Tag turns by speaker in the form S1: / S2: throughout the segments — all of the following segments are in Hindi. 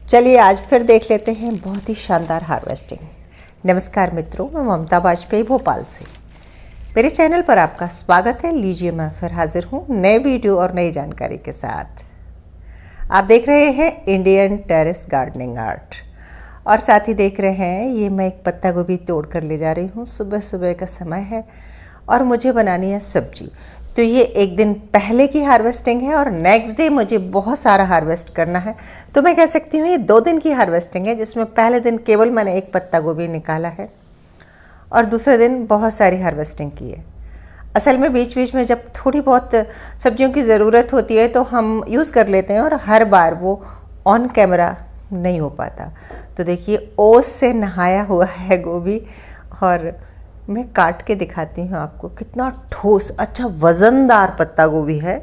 S1: चलिए आज फिर देख लेते हैं बहुत ही शानदार हार्वेस्टिंग। नमस्कार मित्रों, मैं ममता वाजपेयी भोपाल से। मेरे चैनल पर आपका स्वागत है। लीजिए मैं फिर हाजिर हूँ नए वीडियो और नई जानकारी के साथ। आप देख रहे हैं इंडियन टेरेस गार्डनिंग आर्ट और साथ ही देख रहे हैं ये मैं एक पत्ता गोभी तोड़ कर ले जा रही हूँ। सुबह सुबह का समय है और मुझे बनानी है सब्जी। तो ये एक दिन पहले की हार्वेस्टिंग है और नेक्स्ट डे मुझे बहुत सारा हार्वेस्ट करना है। तो मैं कह सकती हूँ ये 2 दिन की हार्वेस्टिंग है, जिसमें पहले दिन केवल मैंने एक पत्ता गोभी निकाला है और दूसरे दिन बहुत सारी हार्वेस्टिंग की है। असल में बीच बीच में जब थोड़ी बहुत सब्जियों की ज़रूरत होती है तो हम यूज़ कर लेते हैं और हर बार वो ऑन कैमरा नहीं हो पाता। तो देखिए ओस से नहाया हुआ है गोभी और मैं काट के दिखाती हूँ आपको। कितना ठोस, अच्छा वज़नदार पत्ता गोभी है।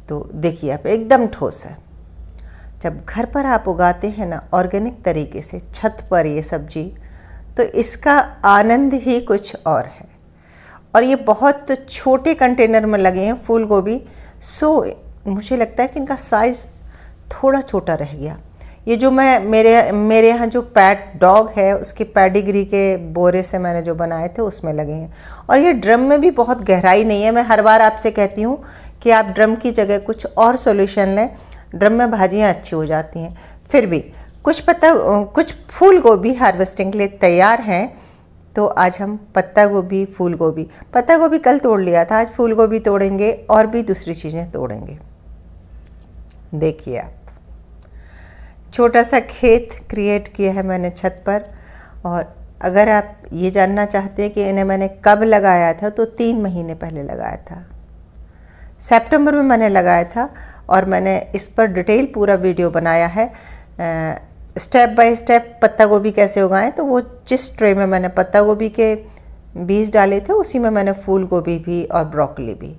S1: तो देखिए आप, एकदम ठोस है। जब घर पर आप उगाते हैं ना ऑर्गेनिक तरीके से छत पर ये सब्जी, तो इसका आनंद ही कुछ और है। और ये बहुत छोटे कंटेनर में लगे हैं फूल गोभी, सो मुझे लगता है कि इनका साइज़ थोड़ा छोटा रह गया। ये जो मैं मेरे यहाँ जो पैट डॉग है उसके पैडिग्री के बोरे से मैंने जो बनाए थे उसमें लगे हैं। और ये ड्रम में भी बहुत गहराई नहीं है। मैं हर बार आपसे कहती हूँ कि आप ड्रम की जगह कुछ और सॉल्यूशन लें, ड्रम में भाजियाँ अच्छी हो जाती हैं। फिर भी कुछ फूल गोभी हार्वेस्टिंग के लिए तैयार हैं। तो आज हम पत्ता गोभी, फूल गोभी, पत्ता गोभी कल तोड़ लिया था, आज फूल गोभी तोड़ेंगे और भी दूसरी चीज़ें तोड़ेंगे। देखिए आप, छोटा सा खेत क्रिएट किया है मैंने छत पर। और अगर आप ये जानना चाहते हैं कि इन्हें मैंने कब लगाया था, तो 3 महीने पहले लगाया था। सितंबर में मैंने लगाया था और मैंने इस पर डिटेल पूरा वीडियो बनाया है, स्टेप बाय स्टेप पत्ता गोभी कैसे उगाएं। तो वो जिस ट्रे में मैंने पत्ता गोभी के बीज डाले थे उसी में मैंने फूल गोभी भी और ब्रोकली भी।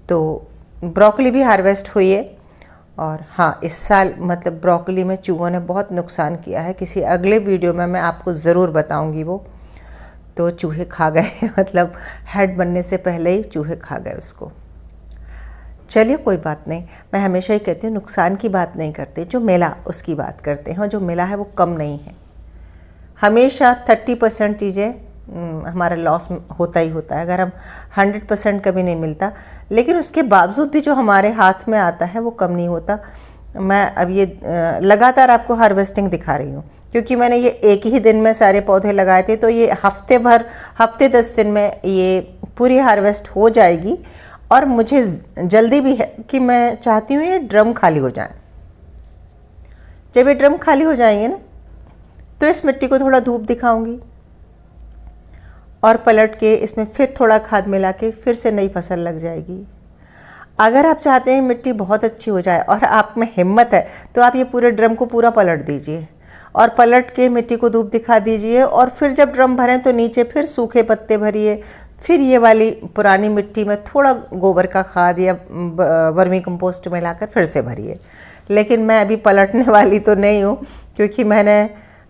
S1: तो ब्रोकली भी हार्वेस्ट हुई है। और हाँ, इस साल मतलब ब्रोकली में चूहों ने बहुत नुकसान किया है। किसी अगले वीडियो में मैं आपको ज़रूर बताऊंगी वो। तो चूहे खा गए मतलब हेड बनने से पहले ही चूहे खा गए उसको। चलिए कोई बात नहीं, मैं हमेशा ही कहती हूँ नुकसान की बात नहीं करते, जो मिला उसकी बात करते हैं। और जो मिला है वो कम नहीं है। हमेशा 30% चीज़ें हमारा लॉस होता ही होता है। अगर हम 100% कभी नहीं मिलता, लेकिन उसके बावजूद भी जो हमारे हाथ में आता है वो कम नहीं होता। मैं अब ये लगातार आपको हार्वेस्टिंग दिखा रही हूँ क्योंकि मैंने ये एक ही दिन में सारे पौधे लगाए थे। तो ये हफ्ते 10 दिन में ये पूरी हार्वेस्ट हो जाएगी। और मुझे जल्दी भी है कि मैं चाहती हूँ ये ड्रम खाली हो जाए। जब ये ड्रम खाली हो जाएंगे ना, तो इस मिट्टी को थोड़ा धूप दिखाऊंगी और पलट के इसमें फिर थोड़ा खाद मिला के फिर से नई फसल लग जाएगी। अगर आप चाहते हैं मिट्टी बहुत अच्छी हो जाए और आप में हिम्मत है, तो आप ये पूरे ड्रम को पूरा पलट दीजिए और पलट के मिट्टी को धूप दिखा दीजिए। और फिर जब ड्रम भरें तो नीचे फिर सूखे पत्ते भरिए। फिर ये वाली पुरानी मिट्टी में थोड़ा गोबर का खाद या वर्मी कंपोस्ट मिलाकर फिर से भरिए। लेकिन मैं अभी पलटने वाली तो नहीं हूँ, क्योंकि मैंने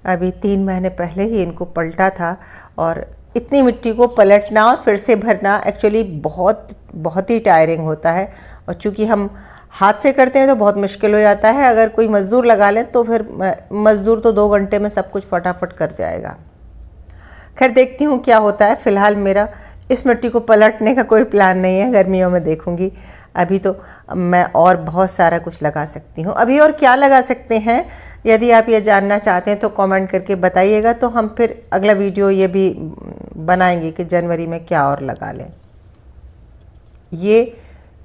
S1: अभी 3 महीने पहले ही इनको पलटा था। और इतनी मिट्टी को पलटना और फिर से भरना एक्चुअली बहुत ही टायरिंग होता है। और चूँकि हम हाथ से करते हैं तो बहुत मुश्किल हो जाता है। अगर कोई मज़दूर लगा लें तो फिर मज़दूर तो 2 घंटे में सब कुछ फटाफट कर जाएगा। खैर देखती हूँ क्या होता है। फ़िलहाल मेरा इस मिट्टी को पलटने का कोई प्लान नहीं है, गर्मियों में देखूँगी। अभी तो मैं और बहुत सारा कुछ लगा सकती हूँ। अभी और क्या लगा सकते हैं, यदि आप ये जानना चाहते हैं तो कमेंट करके बताइएगा। तो हम फिर अगला वीडियो ये भी बनाएंगे कि जनवरी में क्या और लगा लें। ये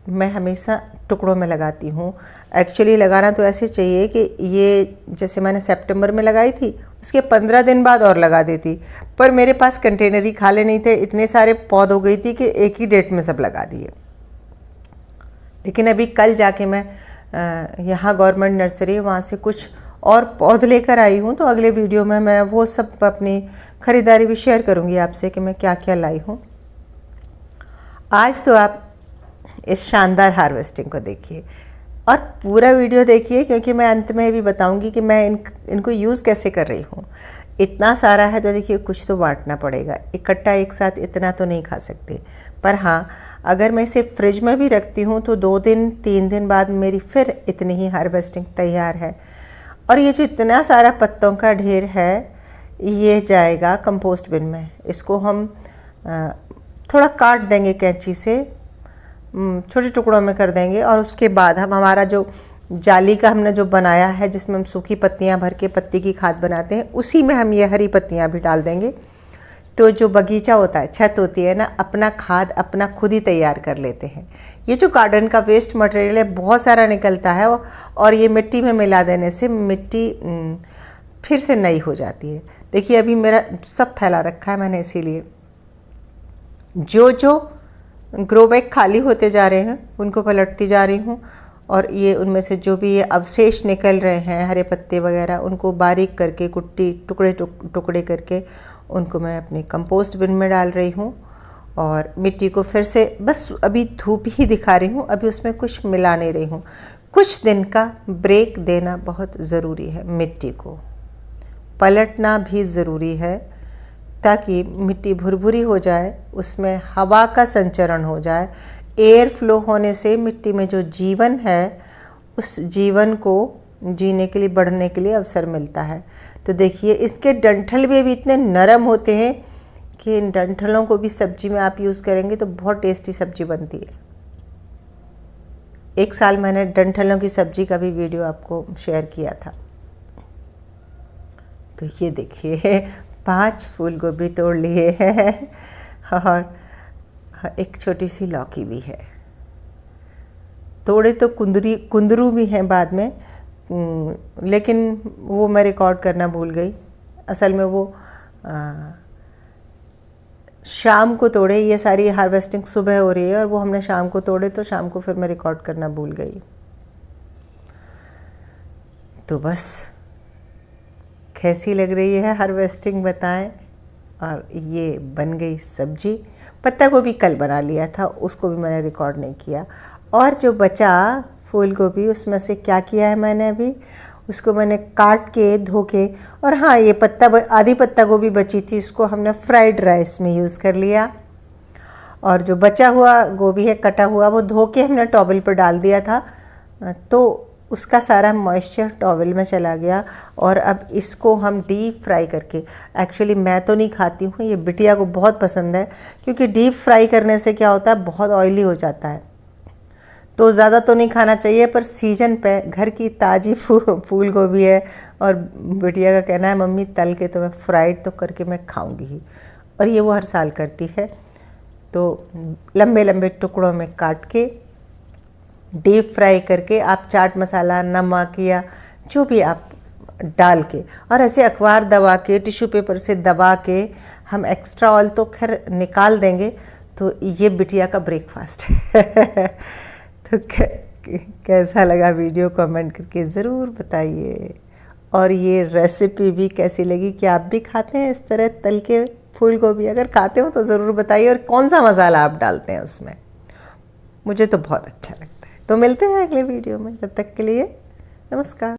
S1: मैं हमेशा टुकड़ों में लगाती हूँ। एक्चुअली लगाना तो ऐसे चाहिए कि ये जैसे मैंने सितंबर में लगाई थी, उसके 15 दिन बाद और लगा देती, पर मेरे पास कंटेनर ही खाली नहीं थे। इतने सारे पौध हो गई थी कि एक ही डेट में सब लगा दिए। लेकिन अभी कल जाके मैं यहाँ गवर्नमेंट नर्सरी, वहाँ से कुछ और पौध लेकर आई हूँ। तो अगले वीडियो में मैं वो सब अपनी ख़रीदारी भी शेयर करूँगी आपसे कि मैं क्या क्या लाई हूँ। आज तो आप इस शानदार हार्वेस्टिंग को देखिए और पूरा वीडियो देखिए, क्योंकि मैं अंत में भी बताऊंगी कि मैं इनको यूज़ कैसे कर रही हूँ। इतना सारा है तो देखिए कुछ तो बांटना पड़ेगा। इकट्ठा एक साथ इतना तो नहीं खा सकते। पर हाँ, अगर मैं इसे फ्रिज में भी रखती हूँ तो 2 दिन 3 दिन बाद मेरी फिर इतनी ही हार्वेस्टिंग तैयार है। और ये जो इतना सारा पत्तों का ढेर है ये जाएगा कंपोस्ट बिन में। इसको हम थोड़ा काट देंगे कैंची से, छोटे टुकड़ों में कर देंगे और उसके बाद हम हमारा जो जाली का हमने जो बनाया है जिसमें हम सूखी पत्तियां भर के पत्ती की खाद बनाते हैं, उसी में हम ये हरी पत्तियां भी डाल देंगे। तो जो बगीचा होता है, छत होती है ना, अपना खाद अपना खुद ही तैयार कर लेते हैं। ये जो गार्डन का वेस्ट मटेरियल है बहुत सारा निकलता है और ये मिट्टी में मिला देने से मिट्टी फिर से नई हो जाती है। देखिए अभी मेरा सब फैला रखा है मैंने, इसीलिए जो ग्रो बैग खाली होते जा रहे हैं उनको पलटती जा रही हूँ और ये उनमें से जो भी ये अवशेष निकल रहे हैं हरे पत्ते वगैरह, उनको बारीक करके कुट्टी टुकड़े करके उनको मैं अपनी कंपोस्ट बिन में डाल रही हूँ। और मिट्टी को फिर से बस अभी धूप ही दिखा रही हूँ, अभी उसमें कुछ मिला नहीं रही हूँ। कुछ दिन का ब्रेक देना बहुत ज़रूरी है, मिट्टी को पलटना भी ज़रूरी है ताकि मिट्टी भुरभुरी हो जाए, उसमें हवा का संचरण हो जाए। एयर फ्लो होने से मिट्टी में जो जीवन है उस जीवन को जीने के लिए, बढ़ने के लिए अवसर मिलता है। तो देखिए इसके डंठल भी अभी इतने नरम होते हैं कि इन डंठलों को भी सब्जी में आप यूज़ करेंगे तो बहुत टेस्टी सब्जी बनती है। एक साल मैंने डंठलों की सब्जी का भी वीडियो आपको शेयर किया था। तो ये देखिए 5 फूल गोभी तोड़ लिए हैं और एक छोटी सी लौकी भी है। थोड़े तो कुंदरू भी हैं बाद में, लेकिन वो मैं रिकॉर्ड करना भूल गई। असल में वो शाम को तोड़े, ये सारी हार्वेस्टिंग सुबह हो रही है और वो हमने शाम को तोड़े, तो शाम को फिर मैं रिकॉर्ड करना भूल गई। तो बस कैसी लग रही है हार्वेस्टिंग बताएं। और ये बन गई सब्जी। पत्ता गोभी कल बना लिया था, उसको भी मैंने रिकॉर्ड नहीं किया। और जो बचा फूल गोभी, उसमें से क्या किया है मैंने, अभी उसको मैंने काट के धो के, और हाँ ये आधी पत्ता गोभी बची थी, इसको हमने फ्राइड राइस में यूज़ कर लिया। और जो बचा हुआ गोभी है कटा हुआ, वो धो के हमने टॉवल पर डाल दिया था, तो उसका सारा मॉइस्चर टॉवल में चला गया। और अब इसको हम डीप फ्राई करके, एक्चुअली मैं तो नहीं खाती हूँ, ये बिटिया को बहुत पसंद है, क्योंकि डीप फ्राई करने से क्या होता है, बहुत ऑयली हो जाता है, तो ज़्यादा तो नहीं खाना चाहिए। पर सीजन पे घर की ताज़ी फूल गोभी है और बिटिया का कहना है मम्मी तल के तो मैं फ्राइड तो करके मैं खाऊंगी ही, और ये वो हर साल करती है। तो लंबे लंबे टुकड़ों में काट के डीप फ्राई करके आप चाट मसाला, नमक या जो भी आप डाल के, और ऐसे अखबार दबा के, टिश्यू पेपर से दबा के, हम एक्स्ट्रा ऑयल तो खैर निकाल देंगे। तो ये बिटिया का ब्रेकफास्ट है। तो कैसा लगा वीडियो कमेंट करके ज़रूर बताइए। और ये रेसिपी भी कैसी लगी, कि आप भी खाते हैं इस तरह तल के फूल गोभी? अगर खाते हो तो ज़रूर बताइए, और कौन सा मसाला आप डालते हैं उसमें। मुझे तो बहुत अच्छा लगता है। तो मिलते हैं अगले वीडियो में, तब तक के लिए नमस्कार।